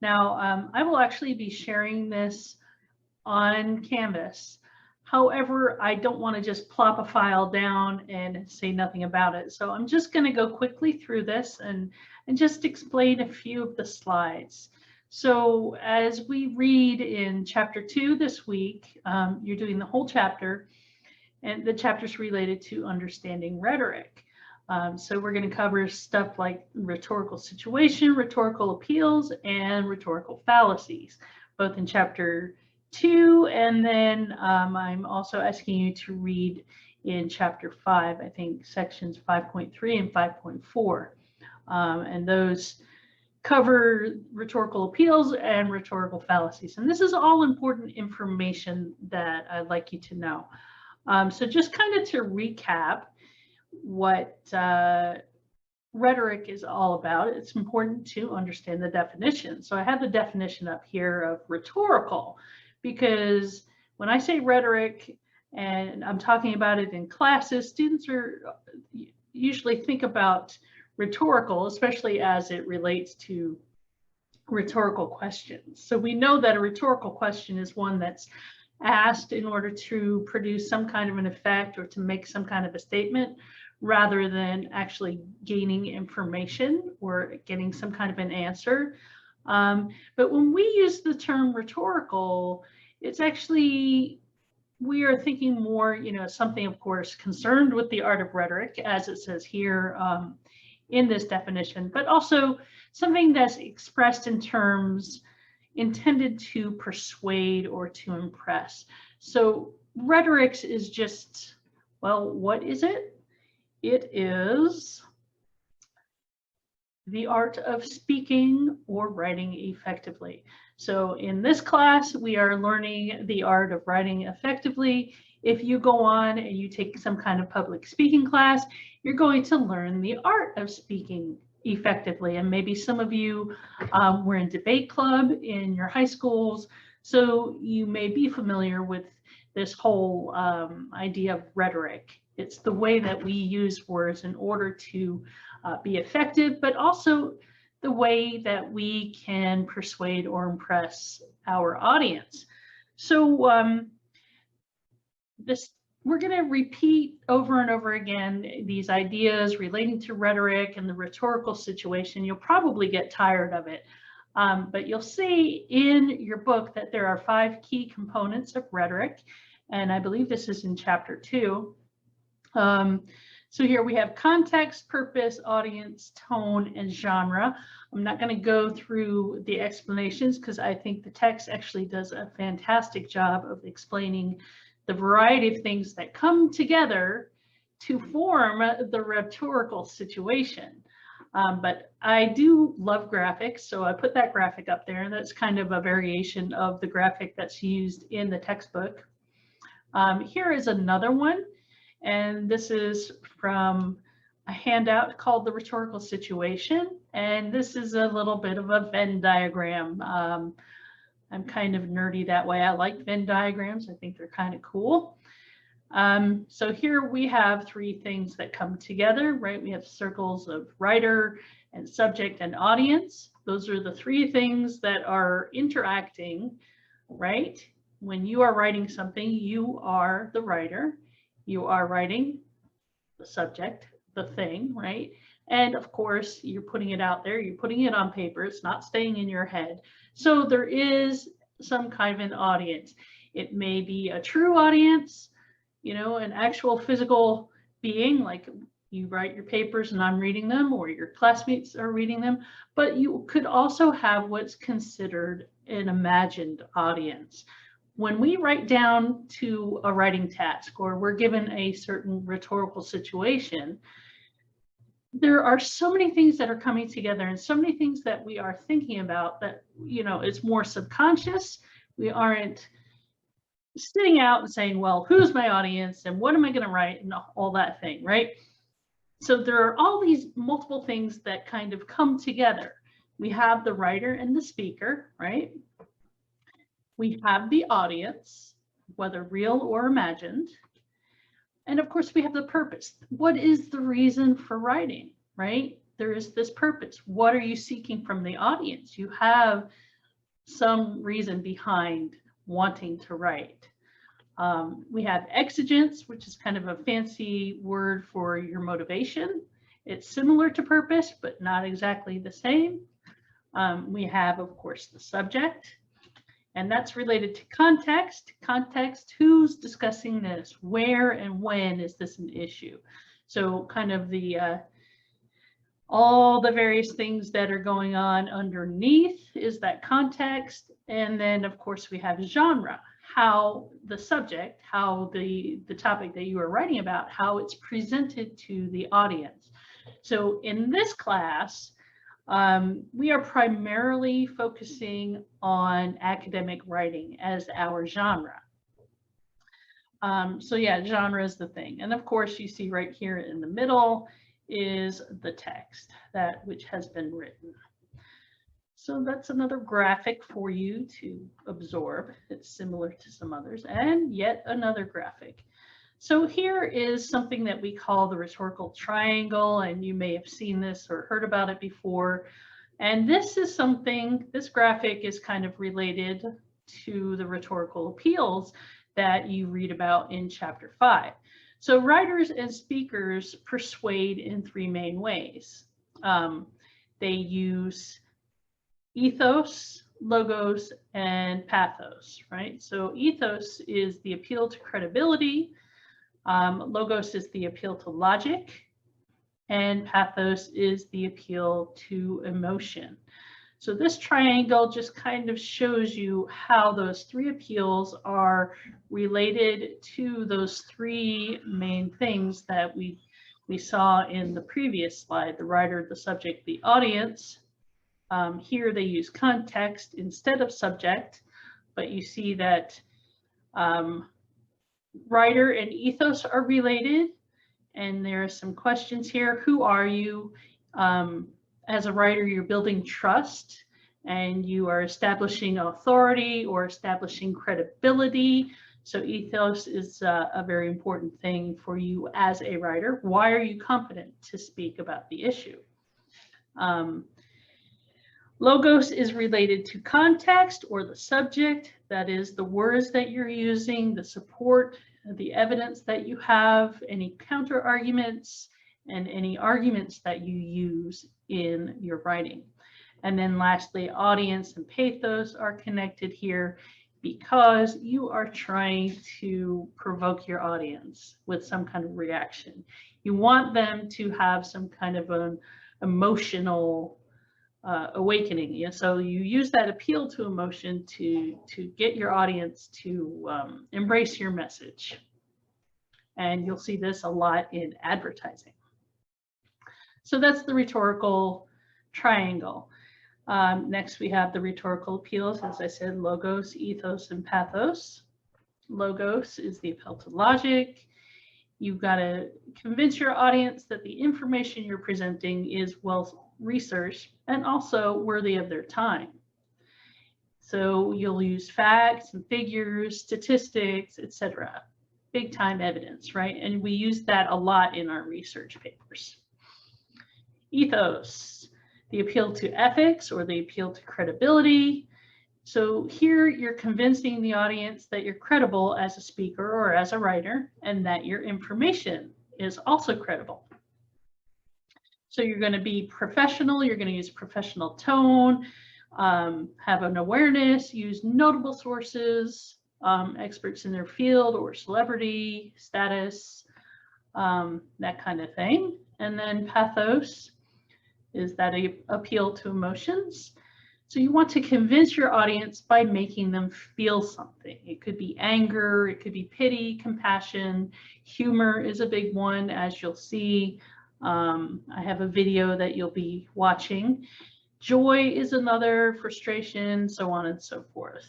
Now, I will actually be sharing this on Canvas. However, I don't want to just plop a file down and say nothing about it. So I'm just going to go quickly through this and just explain a few of the slides. So as we read in chapter 2 this week, you're doing the whole chapter, and the chapter's related to understanding rhetoric. So we're going to cover stuff like rhetorical situation, rhetorical appeals, and rhetorical fallacies, both in chapter 2, and then I'm also asking you to read in chapter 5, I think sections 5.3 and 5.4, and those cover rhetorical appeals and rhetorical fallacies. And this is all important information that I'd like you to know. So just kind of to recap what rhetoric is all about, it's important to understand the definition. So I have the definition up here of rhetorical, because when I say rhetoric and I'm talking about it in classes, students are usually think about rhetorical, especially as it relates to rhetorical questions. So we know that a rhetorical question is one that's asked in order to produce some kind of an effect or to make some kind of a statement, rather than actually gaining information or getting some kind of an answer. But when we use the term rhetorical, it's actually, we are thinking more, something, of course, concerned with the art of rhetoric, as it says here in this definition, but also something that's expressed in terms intended to persuade or to impress. So rhetoric is just, well, what is it? It is the art of speaking or writing effectively. So in this class, we are learning the art of writing effectively. If you go on and you take some kind of public speaking class, you're going to learn the art of speaking effectively. And maybe some of you were in debate club in your high schools, so you may be familiar with this whole idea of rhetoric. It's the way that we use words in order to be effective, but also the way that we can persuade or impress our audience. So we're going to repeat over and over again these ideas relating to rhetoric and the rhetorical situation. You'll probably get tired of it, but you'll see in your book that there are 5 key components of rhetoric, and I believe this is in chapter 2. So here we have context, purpose, audience, tone, and genre. I'm not going to go through the explanations because I think the text actually does a fantastic job of explaining the variety of things that come together to form the rhetorical situation. But I do love graphics, so I put that graphic up there, and that's kind of a variation of the graphic that's used in the textbook. Here is another one, and this is from a handout called The Rhetorical Situation, and this is a little bit of a Venn diagram. I'm kind of nerdy that way. I like Venn diagrams. I think they're kind of cool. So here we have 3 things that come together, right? We have circles of writer and subject and audience. Those are the 3 things that are interacting, right? When you are writing something, you are the writer. You are writing the subject, the thing, right? And of course, you're putting it out there. You're putting it on paper. It's not staying in your head. So there is some kind of an audience. It may be a true audience, an actual physical being, like you write your papers and I'm reading them, or your classmates are reading them, but you could also have what's considered an imagined audience. When we write down to a writing task, or we're given a certain rhetorical situation, there are so many things that are coming together and so many things that we are thinking about that, it's more subconscious. We aren't sitting out and saying, well, who's my audience and what am I going to write and all that thing, right? So there are all these multiple things that kind of come together. We have the writer and the speaker, right? We have the audience, whether real or imagined. And of course, we have the purpose. What is the reason for writing, right? There is this purpose. What are you seeking from the audience? You have some reason behind wanting to write. We have exigence, which is kind of a fancy word for your motivation. It's similar to purpose, but not exactly the same. We have, of course, the subject, and that's related to context. Context, who's discussing this? Where and when is this an issue? So kind of the all the various things that are going on underneath is that context. And then, of course, we have genre, how the subject, how the topic that you are writing about, how it's presented to the audience. So in this class, we are primarily focusing on academic writing as our genre. So yeah, genre is the thing. And of course, you see right here in the middle is the text, that which has been written. So that's another graphic for you to absorb. It's similar to some others, and yet another graphic. So here is something that we call the rhetorical triangle, and you may have seen this or heard about it before. And this is something, this graphic is kind of related to the rhetorical appeals that you read about in chapter 5. So writers and speakers persuade in three main ways. They use ethos, logos, and pathos, right? So ethos is the appeal to credibility, logos is the appeal to logic, and pathos is the appeal to emotion. So this triangle just kind of shows you how those three appeals are related to those three main things that we saw in the previous slide: the writer, the subject, the audience. Here they use context instead of subject, but you see that writer and ethos are related. And there are some questions here. Who are you? As a writer, you're building trust and you are establishing authority or establishing credibility. So ethos is a very important thing for you as a writer. Why are you confident to speak about the issue? Logos is related to context or the subject. That is the words that you're using, the support, the evidence that you have, any counter arguments, and any arguments that you use in your writing. And then lastly, audience and pathos are connected here because you are trying to provoke your audience with some kind of reaction. You want them to have some kind of an emotional awakening. Yeah, so you use that appeal to emotion to get your audience to embrace your message. And you'll see this a lot in advertising. So that's the rhetorical triangle. Next, we have the rhetorical appeals, as I said, logos, ethos, and pathos. Logos is the appeal to logic. You've got to convince your audience that the information you're presenting is well researched and also worthy of their time. So you'll use facts and figures, statistics, etc. Big time evidence, right? And we use that a lot in our research papers. Ethos, the appeal to ethics or the appeal to credibility. So here you're convincing the audience that you're credible as a speaker or as a writer and that your information is also credible. So you're going to be professional, you're going to use professional tone, have an awareness, use notable sources, experts in their field or celebrity status, that kind of thing. And then pathos is that appeal to emotions. So you want to convince your audience by making them feel something. It could be anger, it could be pity, compassion. Humor is a big one, as you'll see. I have a video that you'll be watching. Joy is another, frustration, so on and so forth.